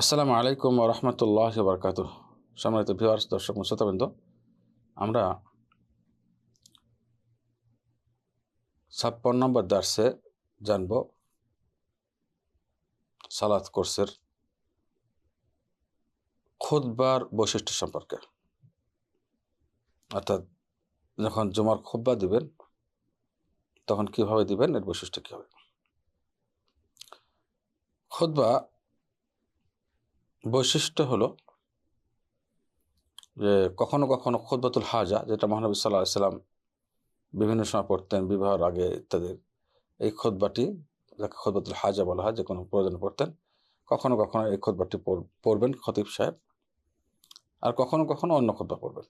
আসসালামু আলাইকুম ওয়া রাহমাতুল্লাহি ওয়া বারাকাতুহু। সম্মানিত ভিউয়ার্স, দর্শক ও শ্রোতাবৃন্দ, আমরা ৫৬ নম্বর দার্সে জানব সালাত কোর্সের খুতবার বৈশিষ্ট্য সম্পর্কে। অর্থাৎ যখন জুমার খুতবা দিবেন তখন কিভাবে দিবেন, এর বৈশিষ্ট্য কী হবে। খুতবা বৈশিষ্ট্য হলো যে কখনো কখনো খুতবাতুল হাজা, যেটা মহানবী সাল্লাল্লাহু আলাইহি সাল্লাম বিভিন্ন সময় পড়তেন, বিবাহের আগে ইত্যাদি, এই খুতবাটি যাকে খুতবাতুল হাজা বলা হয়, যে কোনো প্রয়োজনে পড়তেন। কখনো কখনো এই খুতবাটি পড়বেন খতিব সাহেব, আর কখনো কখনো অন্য খুতবা পড়বেন।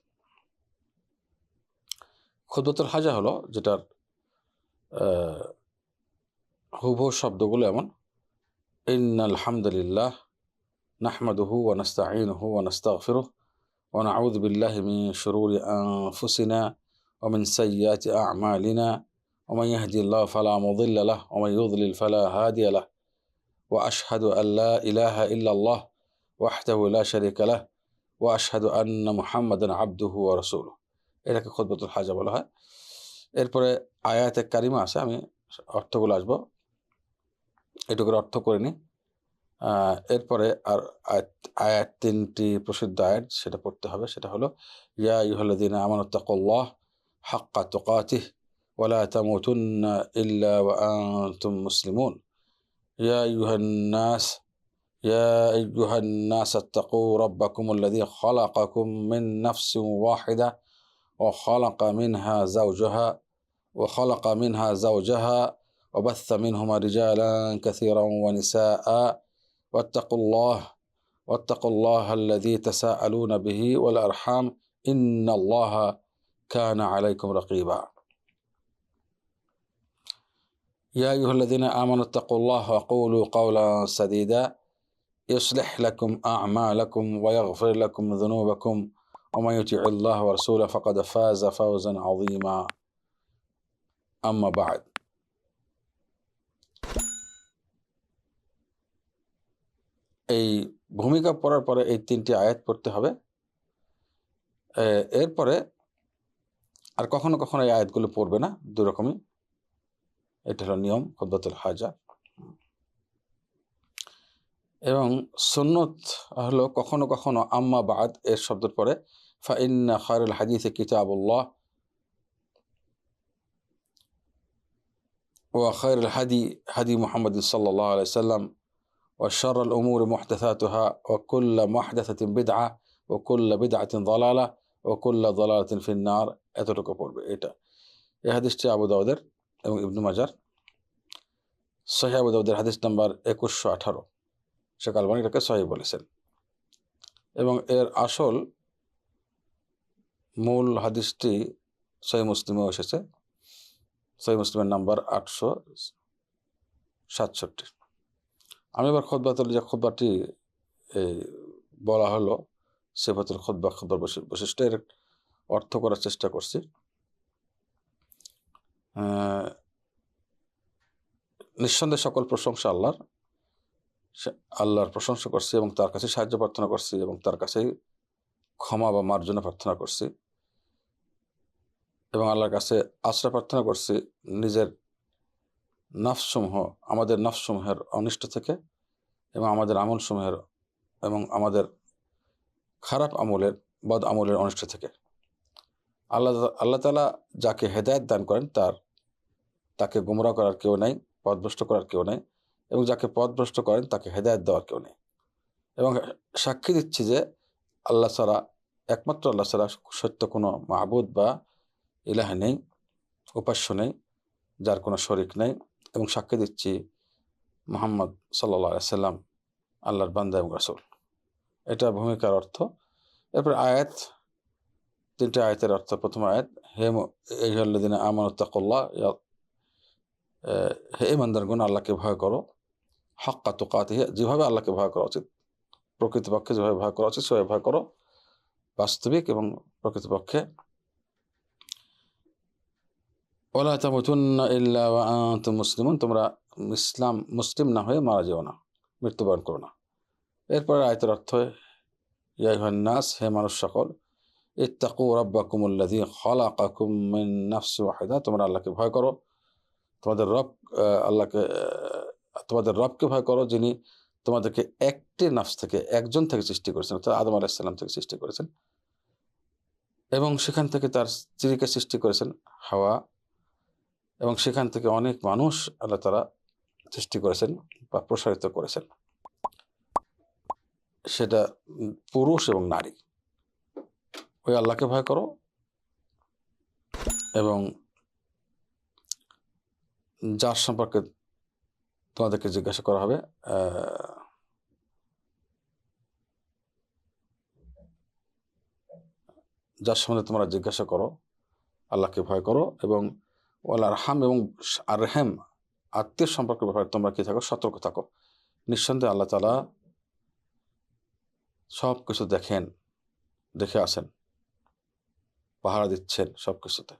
খুতবাতুল হাজা হলো যেটার হুবহু শব্দগুলো এমন: ইন্নাল হামদুলিল্লাহ নাহমাদুহু ওয়া নাস্তাঈনুহু ওয়া নাস্তাগফিরুহু ওয়া নাউযু বিল্লাহি মিন শুরুরি আনফুসিনা ওয়া মিন সাইয়্যাতি আ'মালিনা ওয়া মান ইয়াহদিহিল্লাহু ফালা মুদিল্লা লাহু ওয়া মান ইউদ্লিল ফালা হাদিয়া লাহু ওয়া আশহাদু আল লা ইলাহা ইল্লাল্লাহ ওয়াহদাহু লা শারীকা লাহু ওয়া আশহাদু আন্না মুহাম্মাদান আবদুহু ওয়া রাসূলুহু। এটাকে খুতবাতুল হাজা বলা হয়। এরপরে আয়াতে কারিমা আছে, আমি অর্থগুলো আসবো, এটুকুর অর্থ করে নিই। এরপরে আর আয়াত তিনটি প্রসিদ্ধ আয়াত, সেটা পড়তে হবে। সেটা হলো ইয়া আইয়ুহাল্লাযীনা আমানুত্তাকুল্লাহ হাক্কা তুকাতিহ ওয়া লা তামুতুন্না ইল্লা ওয়া আনতুম মুসলিমুন। ইয়া আইয়ুহান নাস ইত্তাকু রাব্বাকুমুল্লাযী খালাকাকুম মিন নাফসিন ওয়াহিদা ওয়া খালাকা মিনহা যাওজাহা ওয়া বাথ্থা মিনহুমা রিজালান কাসীরান ওয়া নিসাআ ওয়াত্তাকুল্লাহ আল্লাযী তাসাআলুনা বিহি ওয়াল আরহাম ইন্নাল্লাহা কানা আলাইকুম রাকীবা। ইয়া আইয়ুহাল্লাযীনা আমানুত্তাকুল্লাহ ওয়া কুলু কাওলান সাদীদা ইউসলিহ লাকুম আ'মালাকুম ওয়া ইয়াগফির লাকুম যুনুবাকুম ওয়া মান ইউতি'ইল্লাহ ওয়া রাসূলাহু ফাকাদ ফাযা ফাওজান আযীমা। আম্মা বা'দ। এই ভূমিকা পড়ার পরে এই তিনটি আয়াত পড়তে হবে। এরপরে আর কখনো কখনো এই আয়াতগুলো পড়বে না, দুরকমই। এটা হলো নিয়ম খুতবাতুল হাজা। এবং সুন্নত হলো কখনো কখনো আম্মা বাদ এর শব্দের পরে ফাইন্না খায়রুল হাদিসি কিতাবুল্লাহ ওয়া খায়রুল হাদি মুহাম্মাদিন সাল্লাল্লাহু আলাইহি সাল্লাম ওয়া শাররুল উমুরি মুহদাসাতুহা ওয়া কুল্লু মুহদাসাতিন বিদআহ ওয়া কুল্লু বিদআতিন দালালাহ ওয়া কুল্লু দালালাতিন ফিন-নার। এতটুকু পড়বে। এটা এই হাদিসটি আবু দাউদের এবং ইবনে মাজার। সহিহ আবু দাউদের হাদিস নাম্বার 2118। শেখ আলবানী এটাকে সহিহ বলেছেন। এবং এর আসল মূল হাদিসটি সহিহ মুসলিমেও এসেছে। সহিহ মুসলিমের নাম্বার 867। আমি এবার খুতবাতুল যে খুতবাটি বলা হলো সিফাতুল খুতবার বৈশিষ্ট্য, এর অর্থ করার চেষ্টা করছি। নিঃসন্দেহে সকল প্রশংসা আল্লাহর প্রশংসা করছি এবং তার কাছে সাহায্য প্রার্থনা করছি এবং তার কাছে ক্ষমা বা মার্জনা প্রার্থনা করছি এবং আল্লাহর কাছে আশ্রয় প্রার্থনা করছি নিজের নফসসমূহ, আমাদের নফসসমূহের অনিষ্ট থেকে এবং আমাদের আমলসমূহের এবং আমাদের খারাপ আমলের, বদ আমলের অনিষ্ট থেকে। আল্লাহ তাআলা যাকে হেদায়েত দান করেন তাকে গুমরাহ করার কেউ নাই, পথভ্রষ্ট করার কেউ নাই, এবং যাকে পথভ্রষ্ট করেন তাকে হেদায়েত দেওয়ার কেউ নেই। এবং সাক্ষী দিচ্ছি যে আল্লাহ ছাড়া, একমাত্র আল্লাহ ছাড়া সত্য কোনো মাবুদ বা ইলাহ নেই, উপাস্য নেই, যার কোনো শরিক নেই। এবং সাক্ষী দিচ্ছি মুহাম্মদ সাল্লাল্লাহু আলাইহি সাল্লাম আল্লাহর বান্দা এবং রাসূল। এটা ভূমিকার অর্থ। এরপর আয়াত, তিনটে আয়াতের অর্থ। প্রথম আয়াত, হে আইয়ুহাল্লাযীনা আমানুত্তাকুল্লাহ, হে ঈমানদারগণ আল্লাহকে ভয় করো, হাক্কা তুকাতিহি, যেভাবে আল্লাহকে ভয় করা উচিত, প্রকৃতপক্ষে যেভাবে ভয় করা উচিত সেভাবে ভয় করো, বাস্তবিক এবং প্রকৃতপক্ষে। ওয়ালা তামুতুন্না ইল্লা ওয়া আনতুম মুসলিমুন, তোমরা মুসলিম না হয়ে মারা যেও না, মৃত্যুবরণ করো না। এরপরে আয়াতের অর্থ, ইয়া আইয়ুহান নাস, হে মানুষ সকল, ইত্তাকু রাব্বাকুমুল্লাযী খালাকাকুম মিন নাফসিন ওয়াহিদা, তোমরা আল্লাহকে ভয় করো, তোমাদের রব আল্লাহকে তোমাদের রবকে ভয় করো, যিনি তোমাদেরকে একটি নাফস থেকে, একজন থেকে সৃষ্টি করেছেন, অর্থাৎ আদম আলাইহিস সালাম থেকে সৃষ্টি করেছেন, এবং সেখান থেকে তার স্ত্রীকে সৃষ্টি করেছেন হাওয়া, এবং সেখান থেকে অনেক মানুষ আল্লাহ তাআলা সৃষ্টি করেছেন বা প্রসারিত করেছেন, সেটা পুরুষ এবং নারী। ওই আল্লাহকে ভয় করো, এবং যার সম্পর্কে তোমাদেরকে জিজ্ঞাসা করা হবে, যার সম্বন্ধে তোমরা জিজ্ঞাসা করো, আল্লাহকে ভয় করো, এবং ওয়াল আরহাম, এবং আরহাম আত্মীয় সম্পর্কের ব্যাপারে তোমরা কি থাকো, সতর্ক থাকো। নিঃসন্দেহে আল্লাহ তাআলা সব কিছু দেখেন, দেখে আসেন, পাহারা দিচ্ছেন সব কিছুতে।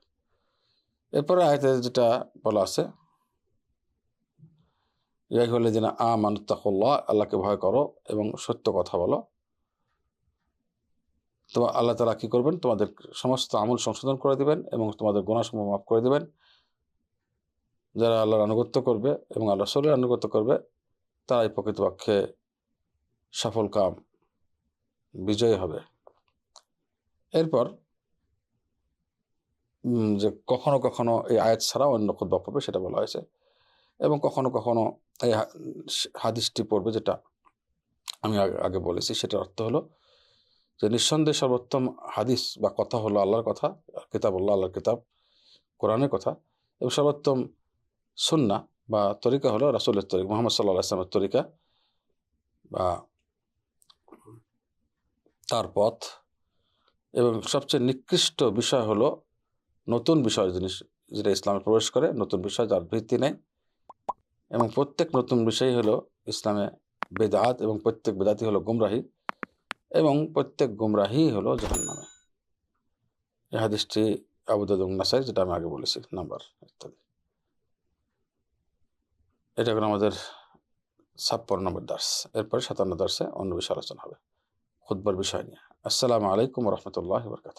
এরপরে আয়াতে যেটা বলা আছে, ইয়া আইয়ুহাল্লাযীনা আমানু তাকুল্লাহ, আল্লাহকে ভয় করো এবং সত্য কথা বলো। তো আল্লাহ তাআলা কি করবেন, তোমাদের সমস্ত আমল সংশোধন করে দিবেন এবং তোমাদের গুনাহসমূহ মাফ করে দিবেন। যারা আল্লাহর আনুগত্য করবে এবং আল্লাহ রাসূলের আনুগত্য করবে, তারাই প্রকৃতপক্ষে সফল কাম, বিজয়ী হবে। এরপর যে কখনো কখনো এই আয়াত ছাড়া অন্য খুতবা পড়বে, সেটা বলা হয়েছে, এবং কখনো কখনো এই হাদিসটি পড়বে, যেটা আমি আগে বলেছি। সেটার অর্থ হলো যে নিঃসন্দেহে সর্বোত্তম হাদিস বা কথা হলো আল্লাহর কথা, কিতাবুল্লাহ, আল্লাহর কিতাব, কোরআনের কথা, এবং সর্বোত্তম সুন্নাহ বা তরিকা হলো রাসূলের তরিকা, মুহাম্মদ সাল্লাল্লাহু আলাইহি ওয়াসাল্লামের তরিকা বা তার পথ। এবং সবচেয়ে নিকৃষ্ট বিষয় হলো নতুন বিষয় জিনিস, যেটা ইসলামে প্রবেশ করে, নতুন বিষয় যার ভিত্তি নেই, এবং প্রত্যেক নতুন বিষয় হলো ইসলামে বেদাত, এবং প্রত্যেক বেদাতই হলো গুমরাহি, এবং প্রত্যেক গুমরাহি হলো জাহান্নামে। এই হাদিসটি আবু দাউদ এবং নাসাই, যেটা আমি আগে বলেছি, নাম্বার ইত্যাদি। এটা হলো আমাদের 56 নম্বর দার্স। এরপরে 57 দার্সে অন্য বিষয় আলোচনা হবে, খুতবার বিষয় নিয়ে। আসসালামু আলাইকুম ওয়া রাহমাতুল্লাহি ওয়া বারাকাতুহু।